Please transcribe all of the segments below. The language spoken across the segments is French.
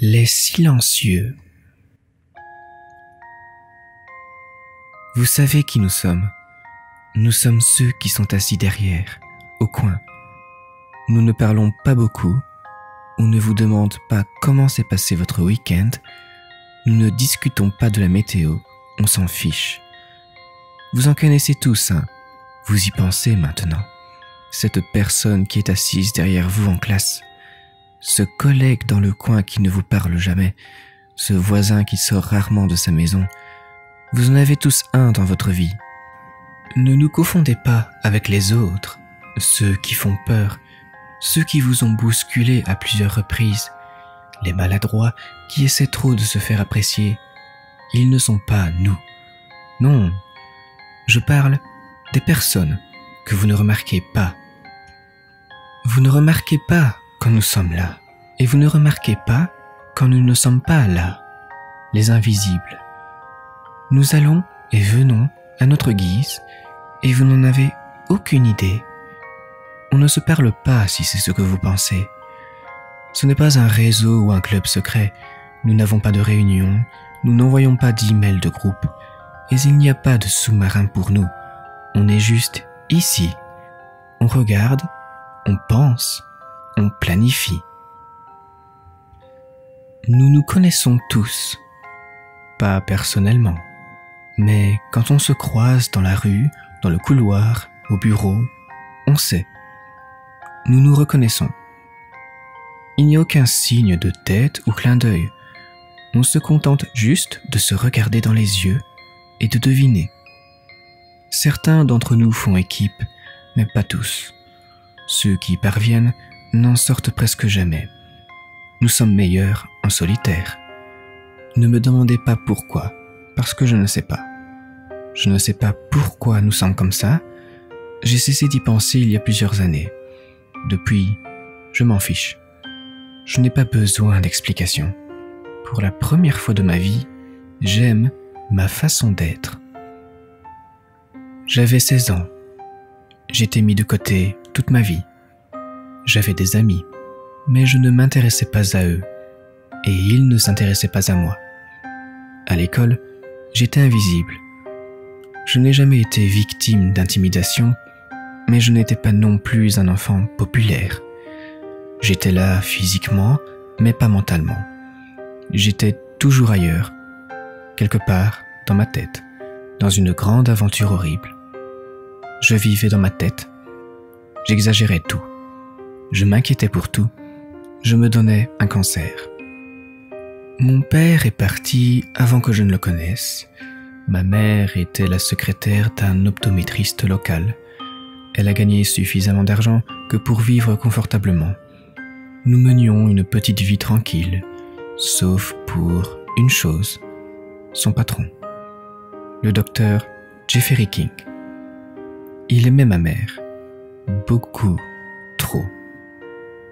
Les silencieux. Vous savez qui nous sommes. Nous sommes ceux qui sont assis derrière, au coin. Nous ne parlons pas beaucoup. On ne vous demande pas comment s'est passé votre week-end. Nous ne discutons pas de la météo. On s'en fiche. Vous en connaissez tous, hein. Vous y pensez maintenant. Cette personne qui est assise derrière vous en classe. Ce collègue dans le coin qui ne vous parle jamais, ce voisin qui sort rarement de sa maison, vous en avez tous un dans votre vie. Ne nous confondez pas avec les autres, ceux qui font peur, ceux qui vous ont bousculé à plusieurs reprises, les maladroits qui essaient trop de se faire apprécier. Ils ne sont pas nous. Non, je parle des personnes que vous ne remarquez pas. Vous ne remarquez pas quand nous sommes là, et vous ne remarquez pas quand nous ne sommes pas là, les invisibles. Nous allons et venons à notre guise, et vous n'en avez aucune idée. On ne se parle pas si c'est ce que vous pensez. Ce n'est pas un réseau ou un club secret, nous n'avons pas de réunion, nous n'envoyons pas d'emails de groupe, et il n'y a pas de sous-marin pour nous. On est juste ici. On regarde, on pense, on planifie. Nous nous connaissons tous, pas personnellement, mais quand on se croise dans la rue, dans le couloir, au bureau, on sait. Nous nous reconnaissons. Il n'y a aucun signe de tête ou clin d'œil. On se contente juste de se regarder dans les yeux et de deviner. Certains d'entre nous font équipe, mais pas tous. Ceux qui y parviennent n'en sortent presque jamais. Nous sommes meilleurs en solitaire. Ne me demandez pas pourquoi, parce que je ne sais pas. Je ne sais pas pourquoi nous sommes comme ça. J'ai cessé d'y penser il y a plusieurs années. Depuis, je m'en fiche. Je n'ai pas besoin d'explications. Pour la première fois de ma vie, j'aime ma façon d'être. J'avais 16 ans. J'étais mis de côté toute ma vie. J'avais des amis, mais je ne m'intéressais pas à eux, et ils ne s'intéressaient pas à moi. À l'école, j'étais invisible. Je n'ai jamais été victime d'intimidation, mais je n'étais pas non plus un enfant populaire. J'étais là physiquement, mais pas mentalement. J'étais toujours ailleurs, quelque part dans ma tête, dans une grande aventure horrible. Je vivais dans ma tête. J'exagérais tout. Je m'inquiétais pour tout. Je me donnais un cancer. Mon père est parti avant que je ne le connaisse. Ma mère était la secrétaire d'un optométriste local. Elle a gagné suffisamment d'argent que pour vivre confortablement. Nous menions une petite vie tranquille, sauf pour une chose, son patron, le docteur Jeffrey King. Il aimait ma mère, beaucoup trop,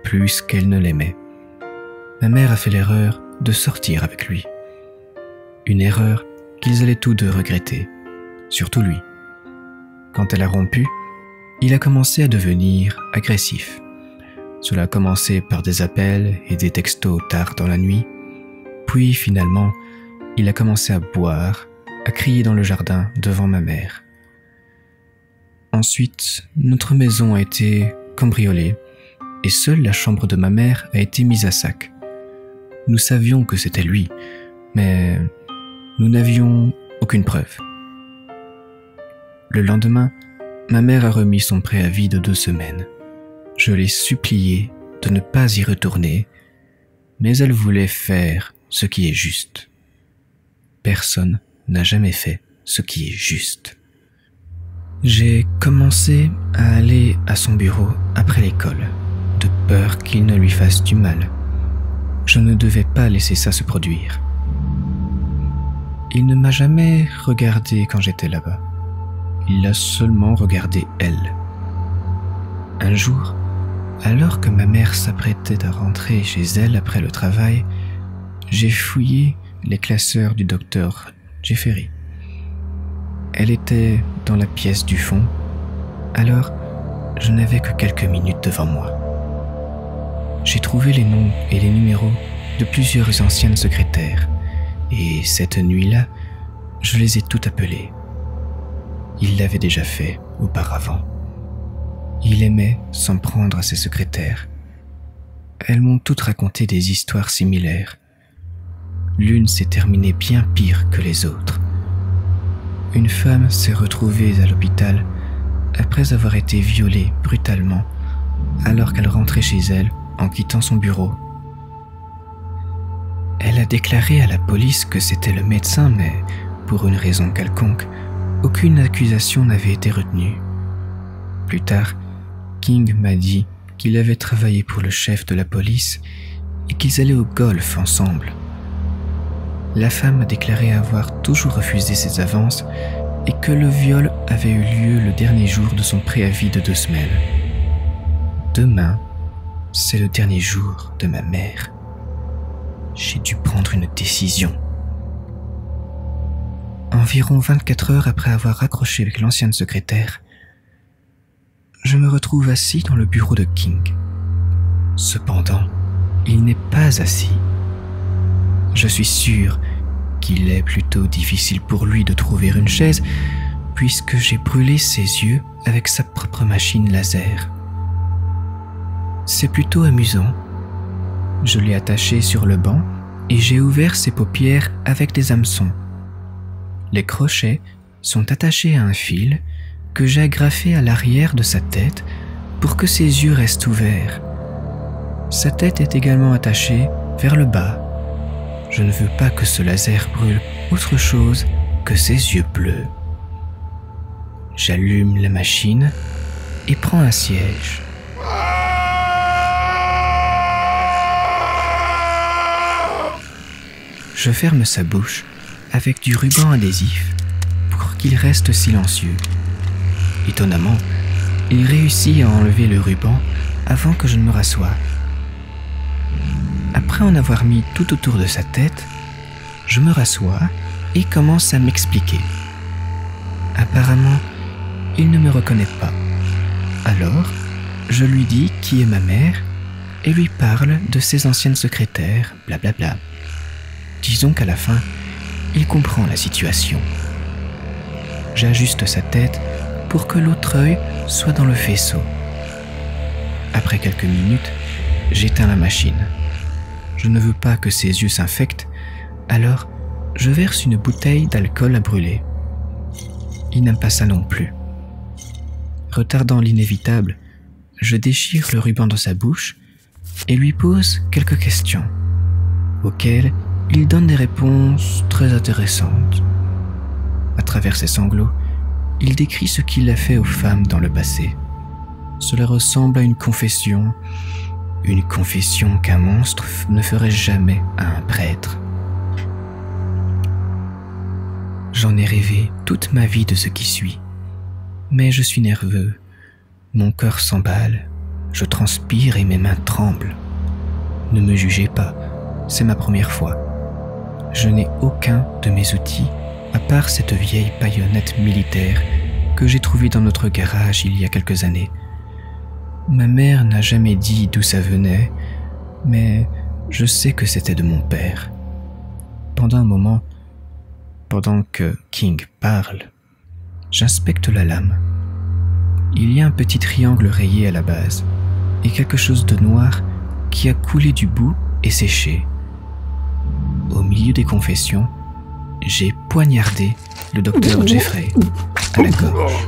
plus qu'elle ne l'aimait. Ma mère a fait l'erreur de sortir avec lui. Une erreur qu'ils allaient tous deux regretter, surtout lui. Quand elle a rompu, il a commencé à devenir agressif. Cela a commencé par des appels et des textos tard dans la nuit, puis finalement, il a commencé à boire, à crier dans le jardin devant ma mère. Ensuite, notre maison a été cambriolée et seule la chambre de ma mère a été mise à sac. Nous savions que c'était lui, mais nous n'avions aucune preuve. Le lendemain, ma mère a remis son préavis de 2 semaines. Je l'ai suppliée de ne pas y retourner, mais elle voulait faire ce qui est juste. Personne n'a jamais fait ce qui est juste. J'ai commencé à aller à son bureau après l'école, de peur qu'il ne lui fasse du mal. Je ne devais pas laisser ça se produire. Il ne m'a jamais regardé quand j'étais là-bas. Il l'a seulement regardée elle. Un jour, alors que ma mère s'apprêtait à rentrer chez elle après le travail, j'ai fouillé les classeurs du docteur Jeffrey. Elle était dans la pièce du fond, alors je n'avais que quelques minutes devant moi. J'ai trouvé les noms et les numéros de plusieurs anciennes secrétaires, et cette nuit-là, je les ai toutes appelées. Il l'avait déjà fait auparavant. Il aimait s'en prendre à ses secrétaires. Elles m'ont toutes raconté des histoires similaires. L'une s'est terminée bien pire que les autres. Une femme s'est retrouvée à l'hôpital après avoir été violée brutalement alors qu'elle rentrait chez elle en quittant son bureau. Elle a déclaré à la police que c'était le médecin, mais pour une raison quelconque, aucune accusation n'avait été retenue. Plus tard, King m'a dit qu'il avait travaillé pour le chef de la police et qu'ils allaient au golf ensemble. La femme a déclaré avoir toujours refusé ses avances et que le viol avait eu lieu le dernier jour de son préavis de 2 semaines. Demain, c'est le dernier jour de ma mère. J'ai dû prendre une décision. Environ 24 heures après avoir raccroché avec l'ancienne secrétaire, je me retrouve assis dans le bureau de King. Cependant, il n'est pas assis. Je suis sûr qu'il est plutôt difficile pour lui de trouver une chaise puisque j'ai brûlé ses yeux avec sa propre machine laser. C'est plutôt amusant. Je l'ai attaché sur le banc et j'ai ouvert ses paupières avec des hameçons. Les crochets sont attachés à un fil que j'ai agrafé à l'arrière de sa tête pour que ses yeux restent ouverts. Sa tête est également attachée vers le bas. Je ne veux pas que ce laser brûle autre chose que ses yeux bleus. J'allume la machine et prends un siège. Je ferme sa bouche avec du ruban adhésif pour qu'il reste silencieux. Étonnamment, il réussit à enlever le ruban avant que je ne me rassoie. Après en avoir mis tout autour de sa tête, je me rassois et commence à m'expliquer. Apparemment, il ne me reconnaît pas. Alors, je lui dis qui est ma mère et lui parle de ses anciennes secrétaires, blablabla. Disons qu'à la fin, il comprend la situation. J'ajuste sa tête pour que l'autre œil soit dans le faisceau. Après quelques minutes, j'éteins la machine. Je ne veux pas que ses yeux s'infectent, alors je verse une bouteille d'alcool à brûler. Il n'aime pas ça non plus. Retardant l'inévitable, je déchire le ruban de sa bouche et lui pose quelques questions, auxquelles il donne des réponses très intéressantes. À travers ses sanglots, il décrit ce qu'il a fait aux femmes dans le passé. Cela ressemble à une confession qu'un monstre ne ferait jamais à un prêtre. J'en ai rêvé toute ma vie de ce qui suit, mais je suis nerveux, mon cœur s'emballe, je transpire et mes mains tremblent. Ne me jugez pas, c'est ma première fois. Je n'ai aucun de mes outils à part cette vieille baïonnette militaire que j'ai trouvée dans notre garage il y a quelques années. Ma mère n'a jamais dit d'où ça venait, mais je sais que c'était de mon père. Pendant un moment, pendant que King parle, j'inspecte la lame. Il y a un petit triangle rayé à la base et quelque chose de noir qui a coulé du bout et séché. Au milieu des confessions, j'ai poignardé le docteur Jeffrey à la gorge,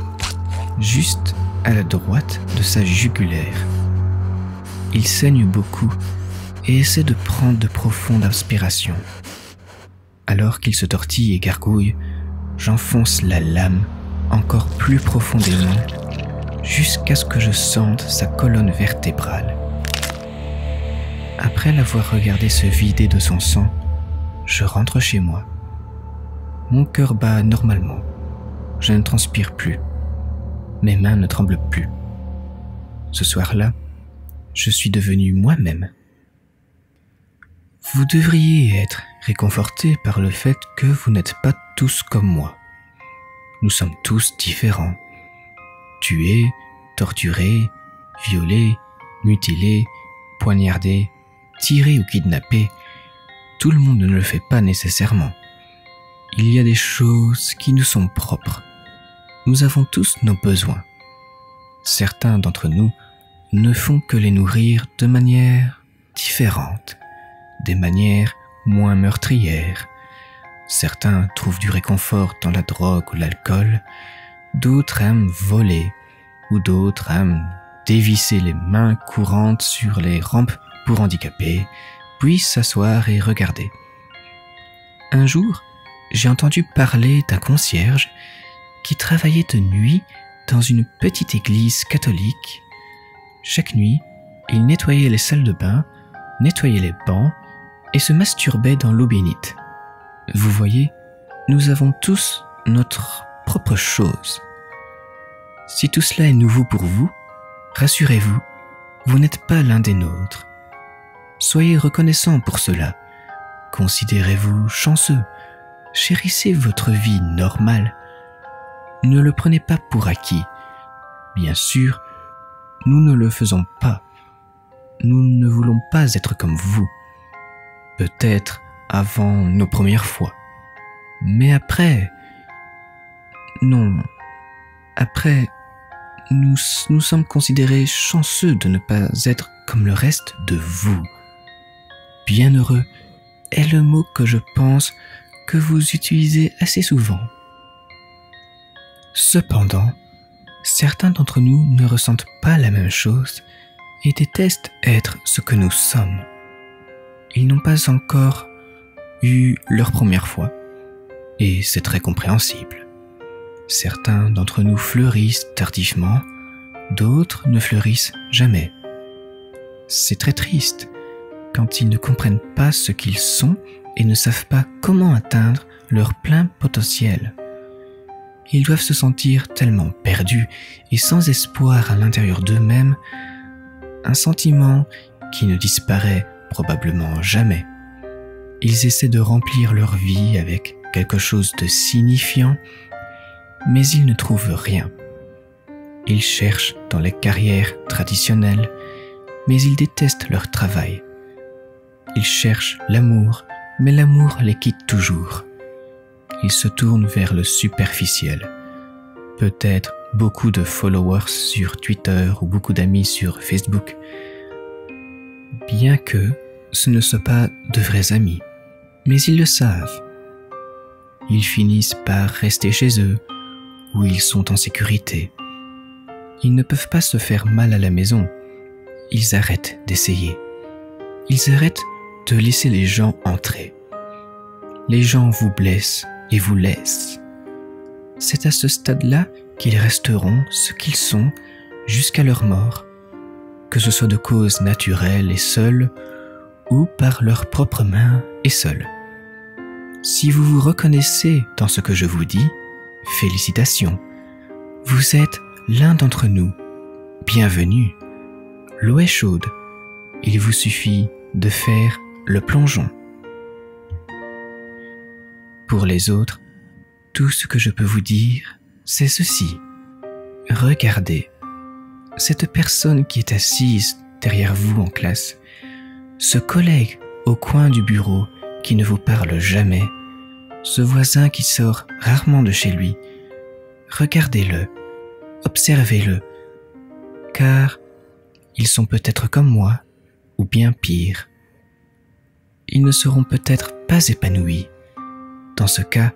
juste à la droite de sa jugulaire. Il saigne beaucoup et essaie de prendre de profondes inspirations. Alors qu'il se tortille et gargouille, j'enfonce la lame encore plus profondément jusqu'à ce que je sente sa colonne vertébrale. Après l'avoir regardé se vider de son sang, je rentre chez moi. Mon cœur bat normalement. Je ne transpire plus. Mes mains ne tremblent plus. Ce soir-là, je suis devenu moi-même. Vous devriez être réconforté par le fait que vous n'êtes pas tous comme moi. Nous sommes tous différents. Tués, torturés, violés, mutilés, poignardés, tirés ou kidnappés, tout le monde ne le fait pas nécessairement. Il y a des choses qui nous sont propres. Nous avons tous nos besoins. Certains d'entre nous ne font que les nourrir de manière différente, des manières moins meurtrières. Certains trouvent du réconfort dans la drogue ou l'alcool, d'autres aiment voler, ou d'autres aiment dévisser les mains courantes sur les rampes pour handicapés, puis s'asseoir et regarder. Un jour, j'ai entendu parler d'un concierge qui travaillait de nuit dans une petite église catholique. Chaque nuit, il nettoyait les salles de bain, nettoyait les bancs et se masturbait dans l'eau bénite. Vous voyez, nous avons tous notre propre chose. Si tout cela est nouveau pour vous, rassurez-vous, vous n'êtes pas l'un des nôtres. Soyez reconnaissants pour cela. Considérez-vous chanceux. Chérissez votre vie normale. Ne le prenez pas pour acquis. Bien sûr, nous ne le faisons pas. Nous ne voulons pas être comme vous. Peut-être avant nos premières fois. Mais après... Non. Après, nous sommes considérés chanceux de ne pas être comme le reste de vous. Bienheureux est le mot que je pense que vous utilisez assez souvent. Cependant, certains d'entre nous ne ressentent pas la même chose et détestent être ce que nous sommes. Ils n'ont pas encore eu leur première fois, et c'est très compréhensible. Certains d'entre nous fleurissent tardivement, d'autres ne fleurissent jamais. C'est très triste quand ils ne comprennent pas ce qu'ils sont et ne savent pas comment atteindre leur plein potentiel. Ils doivent se sentir tellement perdus et sans espoir à l'intérieur d'eux-mêmes, un sentiment qui ne disparaît probablement jamais. Ils essaient de remplir leur vie avec quelque chose de signifiant, mais ils ne trouvent rien. Ils cherchent dans les carrières traditionnelles, mais ils détestent leur travail. Ils cherchent l'amour, mais l'amour les quitte toujours. Ils se tournent vers le superficiel. Peut-être beaucoup de followers sur Twitter ou beaucoup d'amis sur Facebook. Bien que ce ne soient pas de vrais amis, mais ils le savent. Ils finissent par rester chez eux, où ils sont en sécurité. Ils ne peuvent pas se faire mal à la maison. Ils arrêtent d'essayer. Ils arrêtent de laisser les gens entrer. Les gens vous blessent et vous laissent. C'est à ce stade-là qu'ils resteront ce qu'ils sont jusqu'à leur mort, que ce soit de cause naturelle et seule, ou par leurs propres mains et seuls. Si vous vous reconnaissez dans ce que je vous dis, félicitations. Vous êtes l'un d'entre nous. Bienvenue. L'eau est chaude. Il vous suffit de faire le plongeon. Pour les autres, tout ce que je peux vous dire, c'est ceci. Regardez. Cette personne qui est assise derrière vous en classe, ce collègue au coin du bureau qui ne vous parle jamais, ce voisin qui sort rarement de chez lui, regardez-le, observez-le, car ils sont peut-être comme moi, ou bien pire. Ils ne seront peut-être pas épanouis. Dans ce cas,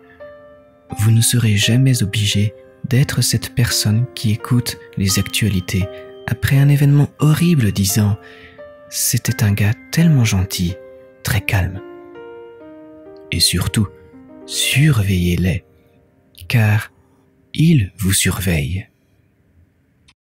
vous ne serez jamais obligé d'être cette personne qui écoute les actualités après un événement horrible disant « C'était un gars tellement gentil, très calme ». Et surtout, surveillez-les, car ils vous surveillent.